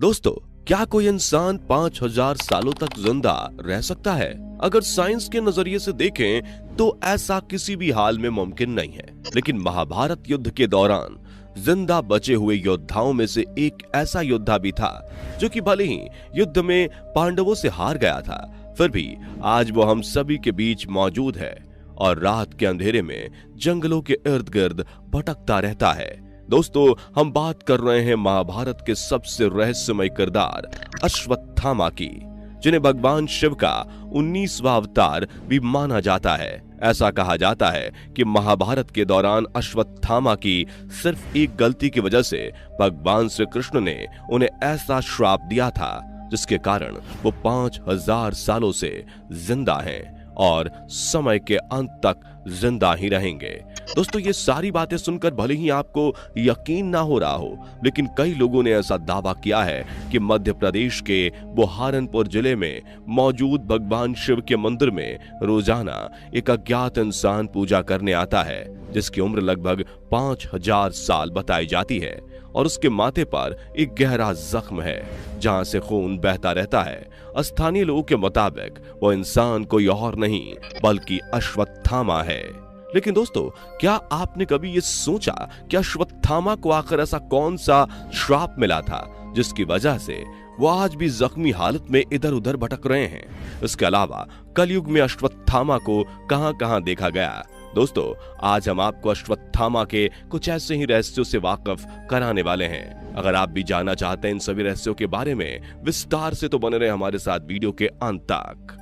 दोस्तों, क्या कोई इंसान 5000 सालों तक जिंदा रह सकता है? अगर साइंस के नजरिए से देखें तो ऐसा किसी भी हाल में मुमकिन नहीं है। लेकिन महाभारत युद्ध के दौरान जिंदा बचे हुए योद्धाओं में से एक ऐसा योद्धा भी था जो कि भले ही युद्ध में पांडवों से हार गया था, फिर भी आज वो हम सभी के बीच मौजूद है और रात के अंधेरे में जंगलों के इर्द गिर्द भटकता रहता है। दोस्तों, हम बात कर रहे हैं महाभारत के सबसे रहस्यमय किरदार अश्वत्थामा की, जिन्हें भगवान शिव का 19वां अवतार भी माना जाता है। ऐसा कहा जाता है कि महाभारत के दौरान अश्वत्थामा की सिर्फ एक गलती की वजह से भगवान श्री कृष्ण ने उन्हें ऐसा श्राप दिया था जिसके कारण वो 5000 सालों से जिंदा हैं और समय के अंत तक जिंदा ही रहेंगे। दोस्तों, ये सारी बातें सुनकर भले ही आपको यकीन ना हो रहा हो, लेकिन कई लोगों ने ऐसा दावा किया है कि मध्य प्रदेश के बुरहानपुर जिले में मौजूद भगवान शिव के मंदिर में रोजाना एक अज्ञात इंसान पूजा करने आता है जिसकी उम्र लगभग 5000 साल बताई जाती है और उसके माथे पर एक गहरा जख्म है जहां से खून बहता रहता है। स्थानीय लोगों के मुताबिक वो इंसान कोई और नहीं बल्कि अश्वत्थामा है। लेकिन दोस्तों, क्या आपने कभी ये सोचा कि अश्वत्थामा को आखिर ऐसा कौन सा श्राप मिला था जिसकी वजह से वो आज भी जख्मी हालत में इधर उधर भटक रहे हैं? इसके अलावा कलयुग में अश्वत्थामा को कहां-कहां देखा गया? दोस्तों, आज हम आपको अश्वत्थामा के कुछ ऐसे ही रहस्यों से वाकिफ कराने वाले हैं। अगर आप भी जानना चाहते हैं इन सभी रहस्यों के बारे में विस्तार से, तो बने रहे हमारे साथ वीडियो के अंत तक।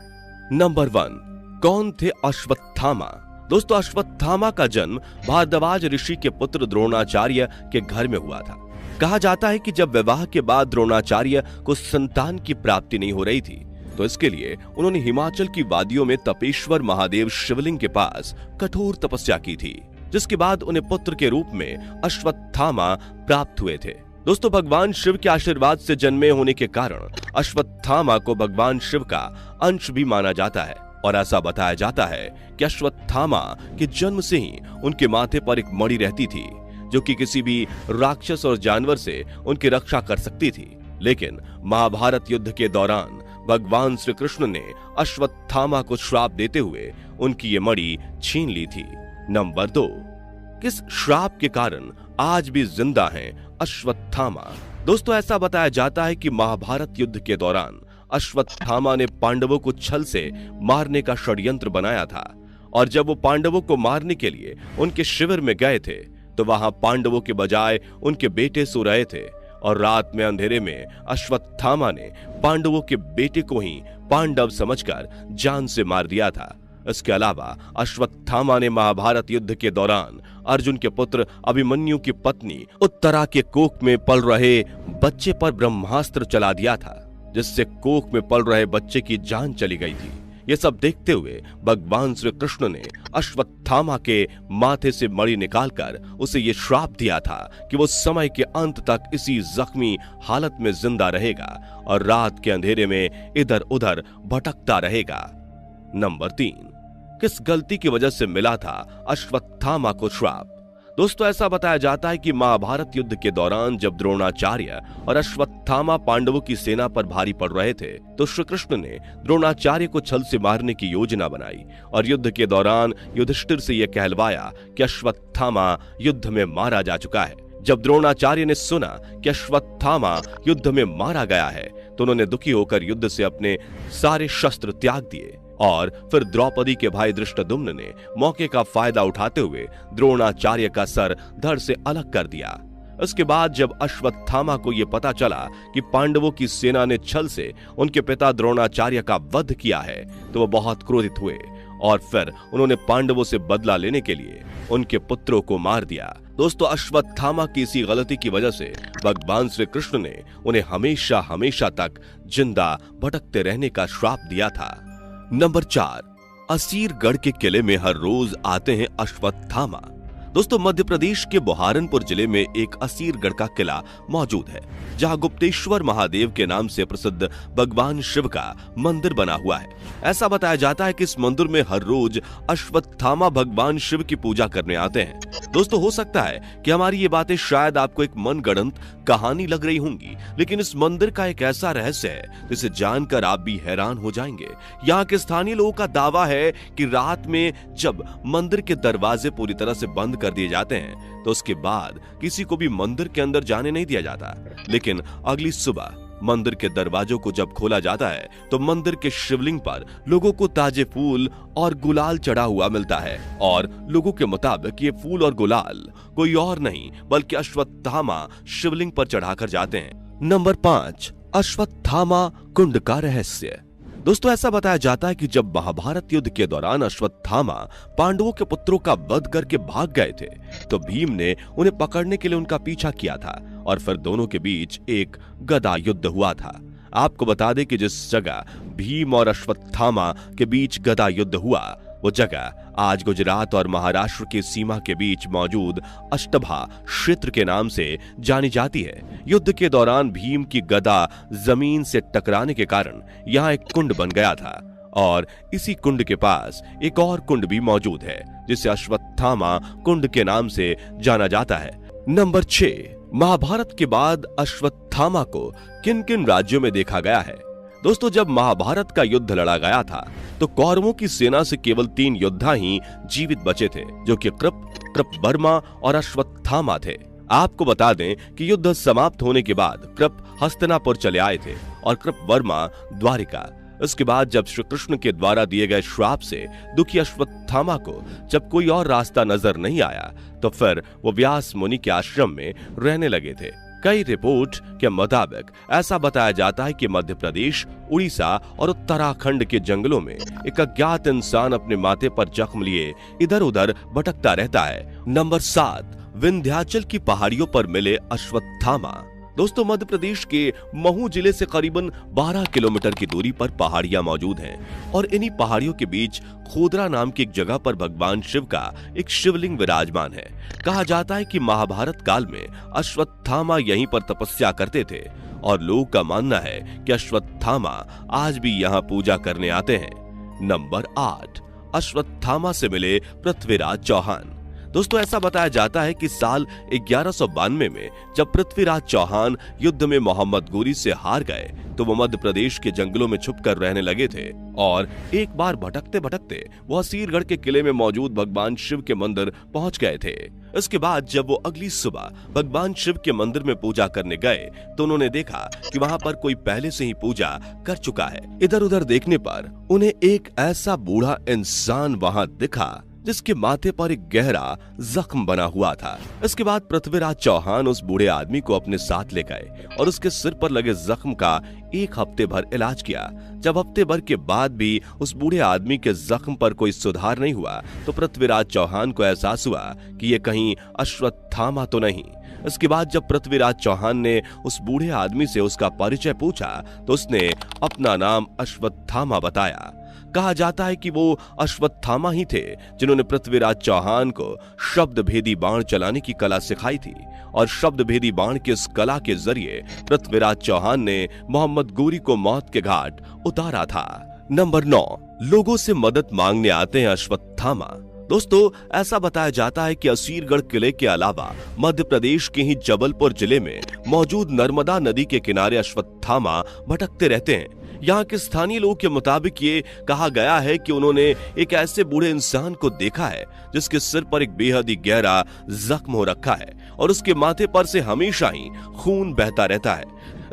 नंबर 1, कौन थे अश्वत्थामा? दोस्तों, अश्वत्थामा का जन्म भारद्वाज ऋषि के पुत्र द्रोणाचार्य के घर में हुआ था। कहा जाता है कि जब विवाह के बाद द्रोणाचार्य को संतान की प्राप्ति नहीं हो रही थी तो इसके लिए उन्होंने हिमाचल की वादियों में तपेश्वर महादेव शिवलिंग के पास कठोर तपस्या की थी, जिसके बाद उन्हें पुत्र के रूप में अश्वत्थामा प्राप्त हुए थे। दोस्तों, भगवान शिव के आशीर्वाद से जन्मे होने के कारण अश्वत्थामा को भगवान शिव का अंश भी माना जाता है और ऐसा बताया जाता है कि अश्वत्थामा के जन्म से ही उनके माथे पर एक मणि रहती थी जो कि किसी भी राक्षस और जानवर से उनकी रक्षा कर सकती थी। लेकिन महाभारत युद्ध के दौरान भगवान श्री कृष्ण ने अश्वत्थामा को श्राप देते हुए उनकी ये मणि छीन ली थी। नंबर 2, किस श्राप के कारण आज भी जिंदा हैं अश्वत्थामा? दोस्तों, ऐसा बताया जाता है कि महाभारत युद्ध के दौरान अश्वत्थामा ने पांडवों को छल से मारने का षड्यंत्र बनाया था और जब वो पांडवों को मारने के लिए उनके शिविर में गए थे तो वहां पांडवों के बजाय उनके बेटे सो रहे थे और रात में अंधेरे में अश्वत्थामा ने पांडवों के बेटे को ही पांडव समझकर जान से मार दिया था। इसके अलावा अश्वत्थामा ने महाभारत युद्ध के दौरान अर्जुन के पुत्र अभिमन्यु की पत्नी उत्तरा के कोख में पल रहे बच्चे पर ब्रह्मास्त्र चला दिया था, जिससे कोख में पल रहे बच्चे की जान चली गई थी। ये सब देखते हुए भगवान श्री कृष्ण ने अश्वत्थामा के माथे से मणि निकालकर उसे ये श्राप दिया था कि वो समय के अंत तक इसी जख्मी हालत में जिंदा रहेगा और रात के अंधेरे में इधर उधर भटकता रहेगा। नंबर 3, किस गलती की वजह से मिला था अश्वत्थामा को श्राप? दोस्तों, ऐसा बताया जाता है कि महाभारत युद्ध के दौरान जब द्रोणाचार्य और अश्वत्थामा पांडवों की सेना पर भारी पड़ रहे थे तो श्री कृष्ण ने द्रोणाचार्य को छल से मारने की योजना बनाई और युद्ध के दौरान युधिष्ठिर से यह कहलवाया कि अश्वत्थामा युद्ध में मारा जा चुका है। जब द्रोणाचार्य ने सुना कि अश्वत्थामा युद्ध में मारा गया है तो उन्होंने दुखी होकर युद्ध से अपने सारे शस्त्र त्याग दिए और फिर द्रौपदी के भाई धृष्टद्युम्न ने मौके का फायदा उठाते हुए द्रोणाचार्य का सर धड़ से अलग कर दिया। इसके बाद जब अश्वत्थामा को यह पता चला कि पांडवों की सेना ने छल से उनके पिता द्रोणाचार्य का वध किया है तो वो बहुत क्रोधित हुए और फिर उन्होंने पांडवों से बदला लेने के लिए उनके पुत्रों को मार दिया। दोस्तों, अश्वत्थामा की इसी गलती की वजह से भगवान श्री कृष्ण ने उन्हें हमेशा हमेशा तक जिंदा भटकते रहने का श्राप दिया था। नंबर 4, असीरगढ़ के किले में हर रोज आते हैं अश्वत्थामा। दोस्तों मध्य प्रदेश के बुहारनपुर जिले में एक असीरगढ़ का किला मौजूद है, जहां गुप्तेश्वर महादेव के नाम से प्रसिद्ध भगवान शिव का मंदिर बना हुआ है। ऐसा बताया जाता है कि इस मंदिर में हर रोज अश्वत्थामा भगवान शिव की पूजा करने आते हैं। दोस्तों हो सकता है कि हमारी ये बातें शायद आपको एक मनगढ़ंत कहानी लग रही होंगी, लेकिन इस मंदिर का एक ऐसा रहस्य है जिसे जानकर आप भी हैरान हो जाएंगे। यहाँ के स्थानीय लोगों का दावा है कि रात में जब मंदिर के दरवाजे पूरी तरह से बंद कर दिए जाते हैं तो उसके बाद किसी को भी मंदिर के अंदर जाने नहीं दिया जाता, लेकिन अगली सुबह मंदिर के दरवाजों को जब खोला जाता है तो मंदिर के शिवलिंग पर लोगों को ताजे फूल और गुलाल चढ़ा हुआ मिलता है और लोगों के मुताबिक ये फूल और गुलाल कोई और नहीं बल्कि अश्वत्थामा शिवलिंग पर चढ़ाकर जाते हैं। नंबर 5, अश्वत्थामा कुंड का रहस्य। दोस्तों ऐसा बताया जाता है कि जब महाभारत युद्ध के दौरान अश्वत्थामा पांडवों के पुत्रों का वध करके भाग गए थे तो भीम ने उन्हें पकड़ने के लिए उनका पीछा किया था और फिर दोनों के बीच एक गदा युद्ध हुआ था। आपको बता दें कि जिस जगह भीम और अश्वत्थामा के बीच गदा युद्ध हुआ वो जगह आज गुजरात और महाराष्ट्र की सीमा के बीच मौजूद अष्टभा क्षेत्र के नाम से जानी जाती है। युद्ध के दौरान भीम की गदा जमीन से टकराने के कारण यहाँ एक कुंड बन गया था और इसी कुंड के पास एक और कुंड भी मौजूद है जिसे अश्वत्थामा कुंड के नाम से जाना जाता है। नंबर 6, महाभारत के बाद अश्वत्थामा को किन किन राज्यों में देखा गया है। दोस्तों जब महाभारत का युद्ध लड़ा गया था तो कौरवों की सेना से केवल 3 योद्धा ही जीवित बचे थे, जो कि कृपवर्मा और अश्वत्थामा थे। आपको बता दें कि युद्ध समाप्त होने के बाद कृप हस्तिनापुर चले आए थे और कृपवर्मा द्वारिका। इसके बाद जब श्री कृष्ण के द्वारा दिए गए श्राप से दुखी अश्वत्थामा को जब कोई और रास्ता नजर नहीं आया तो फिर वो व्यास मुनि के आश्रम में रहने लगे थे। कई रिपोर्ट के मुताबिक ऐसा बताया जाता है कि मध्य प्रदेश, उड़ीसा और उत्तराखंड के जंगलों में एक अज्ञात इंसान अपने माथे पर जख्म लिए इधर उधर भटकता रहता है। नंबर 7, विंध्याचल की पहाड़ियों पर मिले अश्वत्थामा। दोस्तों मध्य प्रदेश के महू जिले से करीबन 12 किलोमीटर की दूरी पर पहाड़ियां मौजूद हैं और इन्हीं पहाड़ियों के बीच खोदरा नाम की एक जगह पर भगवान शिव का एक शिवलिंग विराजमान है। कहा जाता है कि महाभारत काल में अश्वत्थामा यहीं पर तपस्या करते थे और लोगों का मानना है कि अश्वत्थामा आज भी यहाँ पूजा करने आते हैं। नंबर 8, अश्वत्थामा से मिले पृथ्वीराज चौहान। दोस्तों ऐसा बताया जाता है कि साल 1192 में जब पृथ्वीराज चौहान युद्ध में मोहम्मद गोरी से हार गए तो वो मध्य प्रदेश के जंगलों में छुपकर रहने लगे थे और एक बार भटकते भटकते वो असीरगढ़ के किले में मौजूद भगवान शिव के मंदिर पहुंच गए थे। इसके बाद जब वो अगली सुबह भगवान शिव के मंदिर में पूजा करने गए तो उन्होंने देखा कि वहां पर कोई पहले से ही पूजा कर चुका है। इधर उधर देखने पर उन्हें एक ऐसा बूढ़ा इंसान वहां दिखा जिसके माथे पर एक गहरा जख्म बना हुआ था। इसके बाद पृथ्वीराज चौहान उस बूढ़े आदमी को अपने साथ ले गए और उसके सिर पर लगे जख्म का 1 हफ्ते भर इलाज किया। जब हफ्ते भर के बाद भी उस बूढ़े आदमी के जख्म पर कोई सुधार नहीं हुआ तो पृथ्वीराज चौहान को एहसास हुआ कि ये कहीं अश्वत्थामा तो नहीं। इसके बाद जब पृथ्वीराज चौहान ने उस बूढ़े आदमी से उसका परिचय पूछा तो उसने अपना नाम अश्वत्थामा बताया। कहा जाता है कि वो अश्वत्थामा ही थे जिन्होंने पृथ्वीराज चौहान को शब्द भेदी बाण चलाने की कला सिखाई थी और शब्द भेदी बाण की इस कला के जरिए पृथ्वीराज चौहान ने मोहम्मद गोरी को मौत के घाट उतारा था। नंबर 9, लोगों से मदद मांगने आते हैं अश्वत्थामा। दोस्तों ऐसा बताया जाता है कि असीरगढ़ किले के अलावा मध्य प्रदेश के ही जबलपुर जिले में मौजूद नर्मदा नदी के किनारे अश्वत्थामा भटकते रहते हैं। यहाँ के स्थानीय लोगों के मुताबिक ये कहा गया है कि उन्होंने एक ऐसे बूढ़े इंसान को देखा है जिसके सिर पर एक बेहद ही गहरा जख्म हो रखा है और उसके माथे पर से हमेशा ही खून बहता रहता है।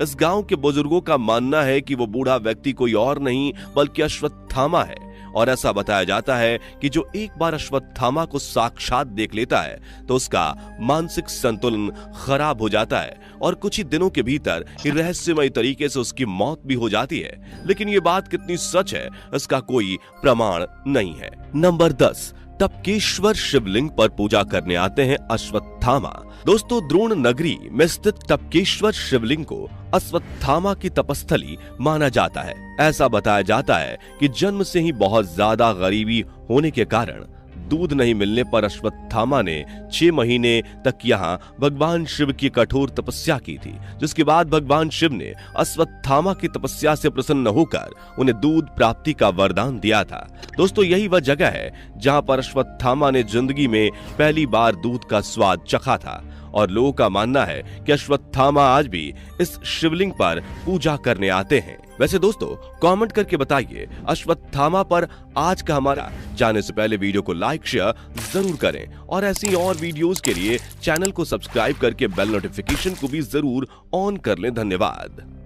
इस गांव के बुजुर्गों का मानना है कि वो बूढ़ा व्यक्ति कोई और नहीं बल्कि अश्वत्थामा है और ऐसा बताया जाता है कि जो एक बार अश्वत्थामा को साक्षात देख लेता है तो उसका मानसिक संतुलन खराब हो जाता है और कुछ ही दिनों के भीतर रहस्यमय तरीके से उसकी मौत भी हो जाती है। लेकिन ये बात कितनी सच है इसका कोई प्रमाण नहीं है। नंबर 10, टपकेश्वर शिवलिंग पर पूजा करने आते हैं अश्वत्थामा। दोस्तों द्रोण नगरी में स्थित टपकेश्वर शिवलिंग को अश्वत्थामा की तपस्थली माना जाता है। ऐसा बताया जाता है कि जन्म से ही बहुत ज्यादा गरीबी होने के कारण दूध नहीं मिलने पर अश्वत्थामा ने 6 महीने तक यहाँ भगवान शिव की कठोर तपस्या की थी, जिसके बाद भगवान शिव ने अश्वत्थामा की तपस्या से प्रसन्न होकर उन्हें दूध प्राप्ति का वरदान दिया था। दोस्तों, यही वह जगह है जहां पर अश्वत्थामा ने जिंदगी में पहली बार दूध का स्वाद चखा था और लोगों का मानना है कि अश्वत्थामा आज भी इस शिवलिंग पर पूजा करने आते हैं। वैसे दोस्तों, कमेंट करके बताइए अश्वत्थामा पर आज का हमारा। जाने से पहले वीडियो को लाइक शेयर जरूर करें और ऐसी और वीडियोस के लिए चैनल को सब्सक्राइब करके बेल नोटिफिकेशन को भी जरूर ऑन कर लें। धन्यवाद।